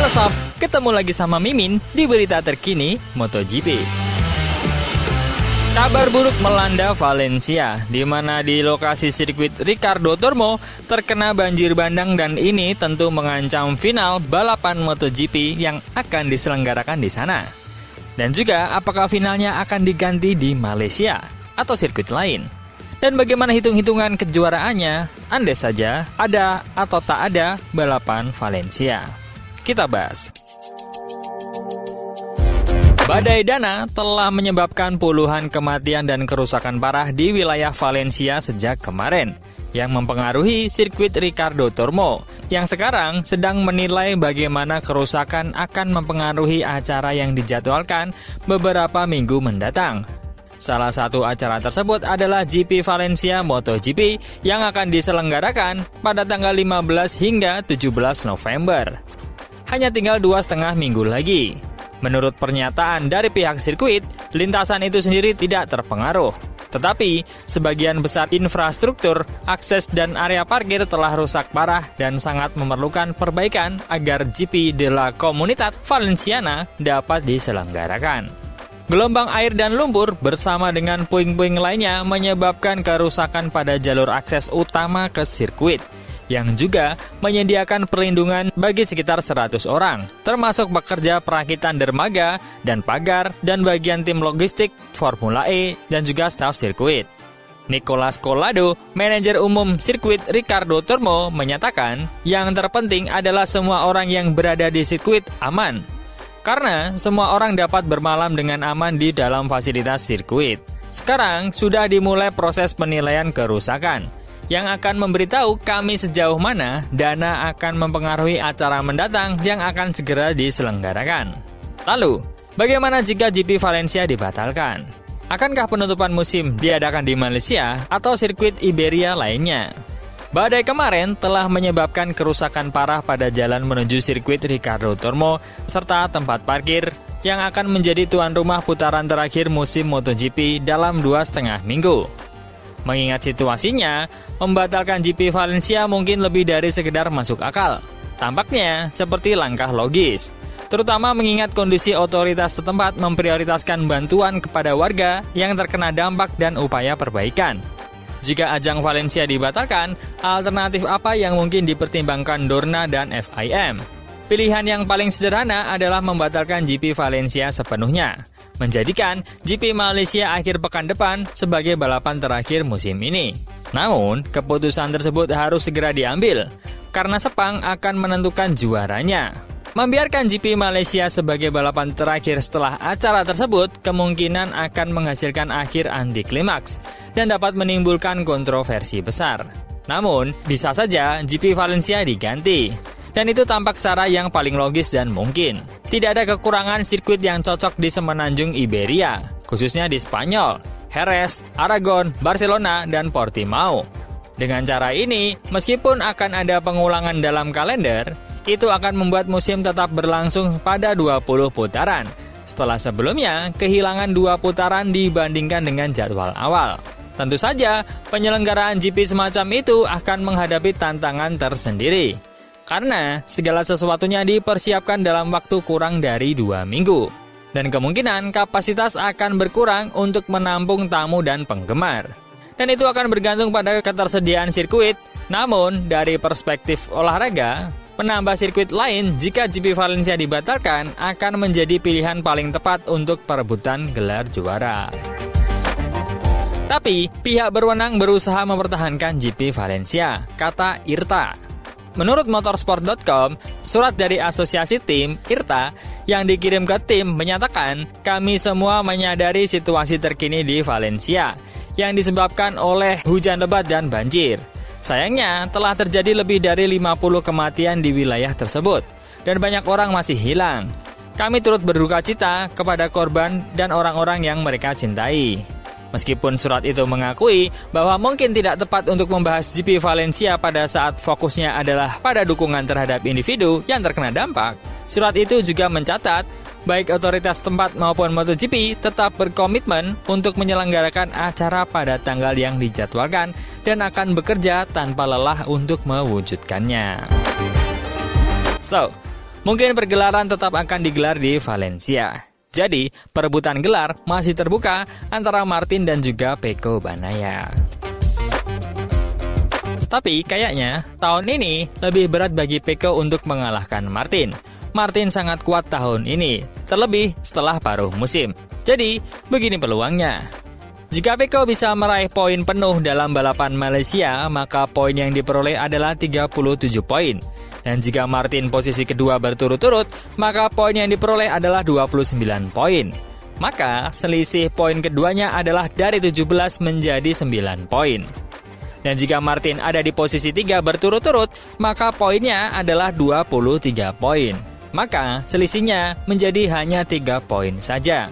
Halo Sob, ketemu lagi sama Mimin di berita terkini MotoGP. Kabar buruk melanda Valencia, di mana di lokasi sirkuit Ricardo Tormo terkena banjir bandang dan ini tentu mengancam final balapan MotoGP yang akan diselenggarakan di sana. Dan juga apakah finalnya akan diganti di Malaysia atau sirkuit lain? Dan bagaimana hitung-hitungan kejuaraannya, andai saja ada atau tak ada balapan Valencia. Kita bahas. Badai Dana telah menyebabkan puluhan kematian dan kerusakan parah di wilayah Valencia sejak kemarin, yang mempengaruhi sirkuit Ricardo Tormo, yang sekarang sedang menilai bagaimana kerusakan akan mempengaruhi acara yang dijadwalkan beberapa minggu mendatang. Salah satu acara tersebut adalah GP Valencia MotoGP yang akan diselenggarakan pada tanggal 15 hingga 17 November. Hanya tinggal 2,5 minggu lagi. Menurut pernyataan dari pihak sirkuit, lintasan itu sendiri tidak terpengaruh. Tetapi, sebagian besar infrastruktur, akses dan area parkir telah rusak parah dan sangat memerlukan perbaikan agar GP de la Comunitat Valenciana dapat diselenggarakan. Gelombang air dan lumpur bersama dengan puing-puing lainnya menyebabkan kerusakan pada jalur akses utama ke sirkuit, yang juga menyediakan perlindungan bagi sekitar 100 orang, termasuk pekerja perakitan dermaga dan pagar dan bagian tim logistik Formula E dan juga staf sirkuit. Nicolas Collado, manajer umum sirkuit Ricardo Tormo, menyatakan yang terpenting adalah semua orang yang berada di sirkuit aman. Karena semua orang dapat bermalam dengan aman di dalam fasilitas sirkuit. Sekarang sudah dimulai proses penilaian kerusakan, yang akan memberitahu kami sejauh mana dana akan mempengaruhi acara mendatang yang akan segera diselenggarakan. Lalu, bagaimana jika GP Valencia dibatalkan? Akankah penutupan musim diadakan di Malaysia atau sirkuit Iberia lainnya? Badai kemarin telah menyebabkan kerusakan parah pada jalan menuju sirkuit Ricardo Tormo serta tempat parkir yang akan menjadi tuan rumah putaran terakhir musim MotoGP dalam 2,5 minggu. Mengingat situasinya, membatalkan GP Valencia mungkin lebih dari sekedar masuk akal. Tampaknya seperti langkah logis, terutama mengingat kondisi otoritas setempat memprioritaskan bantuan kepada warga yang terkena dampak dan upaya perbaikan. Jika ajang Valencia dibatalkan, alternatif apa yang mungkin dipertimbangkan Dorna dan FIM? Pilihan yang paling sederhana adalah membatalkan GP Valencia sepenuhnya, menjadikan GP Malaysia akhir pekan depan sebagai balapan terakhir musim ini. Namun, keputusan tersebut harus segera diambil, karena Sepang akan menentukan juaranya. Membiarkan GP Malaysia sebagai balapan terakhir setelah acara tersebut kemungkinan akan menghasilkan akhir anti klimaks dan dapat menimbulkan kontroversi besar. Namun, bisa saja GP Valencia diganti. Dan itu tampak cara yang paling logis dan mungkin. Tidak ada kekurangan sirkuit yang cocok di semenanjung Iberia, khususnya di Spanyol, Jerez, Aragon, Barcelona, dan Portimao. Dengan cara ini, meskipun akan ada pengulangan dalam kalender, itu akan membuat musim tetap berlangsung pada 20 putaran, setelah sebelumnya kehilangan 2 putaran dibandingkan dengan jadwal awal. Tentu saja, penyelenggaraan GP semacam itu akan menghadapi tantangan tersendiri, karena segala sesuatunya dipersiapkan dalam waktu kurang dari 2 minggu. Dan kemungkinan kapasitas akan berkurang untuk menampung tamu dan penggemar. Dan itu akan bergantung pada ketersediaan sirkuit. Namun, dari perspektif olahraga, menambah sirkuit lain jika GP Valencia dibatalkan akan menjadi pilihan paling tepat untuk perebutan gelar juara. Tapi, pihak berwenang berusaha mempertahankan GP Valencia, kata IRTA. Menurut motorsport.com, surat dari asosiasi tim, IRTA, yang dikirim ke tim menyatakan, kami semua menyadari situasi terkini di Valencia, yang disebabkan oleh hujan lebat dan banjir. Sayangnya, telah terjadi lebih dari 50 kematian di wilayah tersebut, dan banyak orang masih hilang. Kami turut berduka cita kepada korban dan orang-orang yang mereka cintai. Meskipun surat itu mengakui bahwa mungkin tidak tepat untuk membahas GP Valencia pada saat fokusnya adalah pada dukungan terhadap individu yang terkena dampak, surat itu juga mencatat baik otoritas tempat maupun MotoGP tetap berkomitmen untuk menyelenggarakan acara pada tanggal yang dijadwalkan dan akan bekerja tanpa lelah untuk mewujudkannya. So, Mungkin pergelaran tetap akan digelar di Valencia. Jadi, perebutan gelar masih terbuka antara Martin dan juga Pecco Bagnaia. Tapi kayaknya tahun ini lebih berat bagi Pecco untuk mengalahkan Martin. Martin sangat kuat tahun ini, terlebih setelah paruh musim. Jadi, begini peluangnya. Jika Pecco bisa meraih poin penuh dalam balapan Malaysia, maka poin yang diperoleh adalah 37 poin. Dan jika Martin posisi kedua berturut-turut, maka poin yang diperoleh adalah 29 poin. Maka selisih poin keduanya adalah dari 17 menjadi 9 poin. Dan jika Martin ada di posisi 3 berturut-turut, maka poinnya adalah 23 poin. Maka selisihnya menjadi hanya 3 poin saja.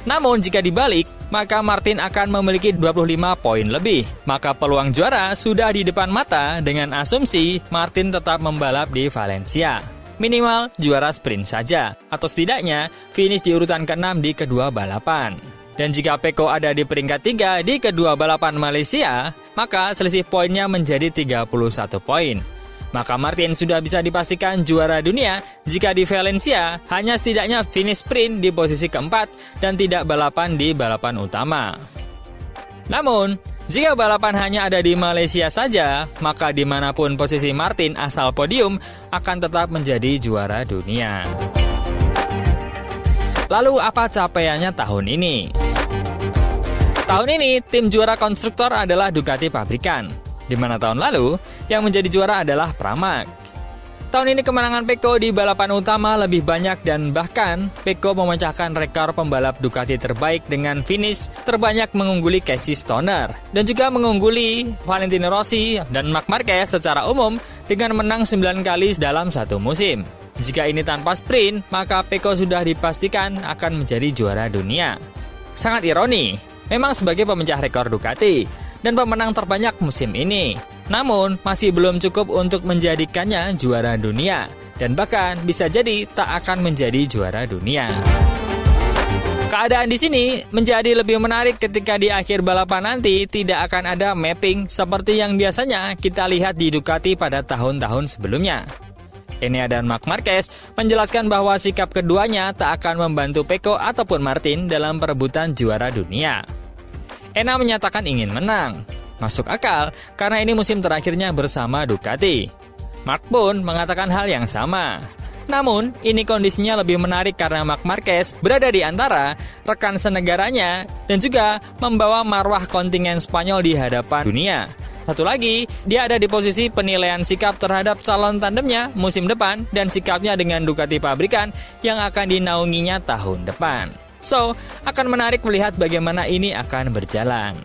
Namun jika dibalik, maka Martin akan memiliki 25 poin lebih. Maka peluang juara sudah di depan mata dengan asumsi Martin tetap membalap di Valencia. Minimal juara sprint saja, atau setidaknya finish di urutan ke-6 di kedua balapan. Dan jika Pecco ada di peringkat 3 di kedua balapan Malaysia, maka selisih poinnya menjadi 31 poin. Maka Martin sudah bisa dipastikan juara dunia jika di Valencia hanya setidaknya finish sprint di posisi keempat dan tidak balapan di balapan utama. Namun, jika balapan hanya ada di Malaysia saja, maka dimanapun posisi Martin asal podium akan tetap menjadi juara dunia. Lalu apa capaiannya tahun ini? Tahun ini tim juara konstruktor adalah Ducati pabrikan. Di mana tahun lalu, yang menjadi juara adalah Pramac. Tahun ini kemenangan Pecco di balapan utama lebih banyak dan bahkan Pecco memecahkan rekor pembalap Ducati terbaik dengan finish terbanyak mengungguli Casey Stoner dan juga mengungguli Valentino Rossi dan Marc Marquez secara umum dengan menang 9 kali dalam satu musim. Jika ini tanpa sprint, maka Pecco sudah dipastikan akan menjadi juara dunia. Sangat ironi, memang sebagai pemecah rekor Ducati dan pemenang terbanyak musim ini. Namun, masih belum cukup untuk menjadikannya juara dunia. Dan bahkan bisa jadi tak akan menjadi juara dunia. Keadaan di sini menjadi lebih menarik ketika di akhir balapan nanti tidak akan ada mapping seperti yang biasanya kita lihat di Ducati pada tahun-tahun sebelumnya. Enea dan Marc Marquez menjelaskan bahwa sikap keduanya tak akan membantu Pecco ataupun Martin dalam perebutan juara dunia. Enea menyatakan ingin menang. Masuk akal, karena ini musim terakhirnya bersama Ducati. Marc pun mengatakan hal yang sama. Namun, ini kondisinya lebih menarik karena Marc Marquez berada di antara rekan senegaranya dan juga membawa marwah kontingen Spanyol di hadapan dunia. Satu lagi, dia ada di posisi penilaian sikap terhadap calon tandemnya musim depan dan sikapnya dengan Ducati pabrikan yang akan dinaunginya tahun depan. So, akan menarik melihat bagaimana ini akan berjalan.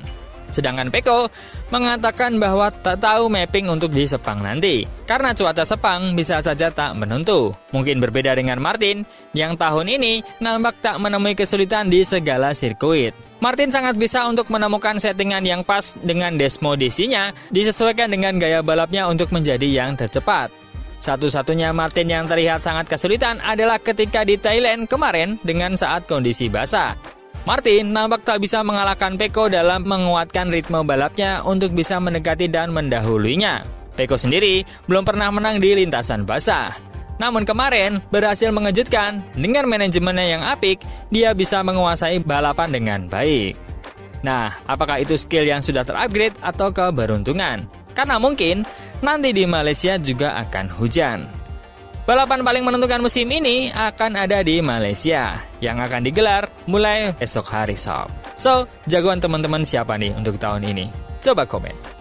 Sedangkan Pecco mengatakan bahwa tak tahu mapping untuk di Sepang nanti, karena cuaca Sepang bisa saja tak menentu. Mungkin berbeda dengan Martin, yang tahun ini nampak tak menemui kesulitan di segala sirkuit. Martin sangat bisa untuk menemukan settingan yang pas dengan desmodisinya, disesuaikan dengan gaya balapnya untuk menjadi yang tercepat. Satu-satunya Martin yang terlihat sangat kesulitan adalah ketika di Thailand kemarin dengan saat kondisi basah. Martin nampak tak bisa mengalahkan Pecco dalam menguatkan ritme balapnya untuk bisa mendekati dan mendahuluinya. Pecco sendiri belum pernah menang di lintasan basah. Namun kemarin berhasil mengejutkan dengan manajemennya yang apik, dia bisa menguasai balapan dengan baik. Nah, apakah itu skill yang sudah terupgrade atau keberuntungan? Karena mungkin nanti di Malaysia juga akan hujan. Balapan paling menentukan musim ini akan ada di Malaysia, yang akan digelar mulai esok hari Sabtu. So, jagoan teman-teman siapa nih untuk tahun ini? Coba komen.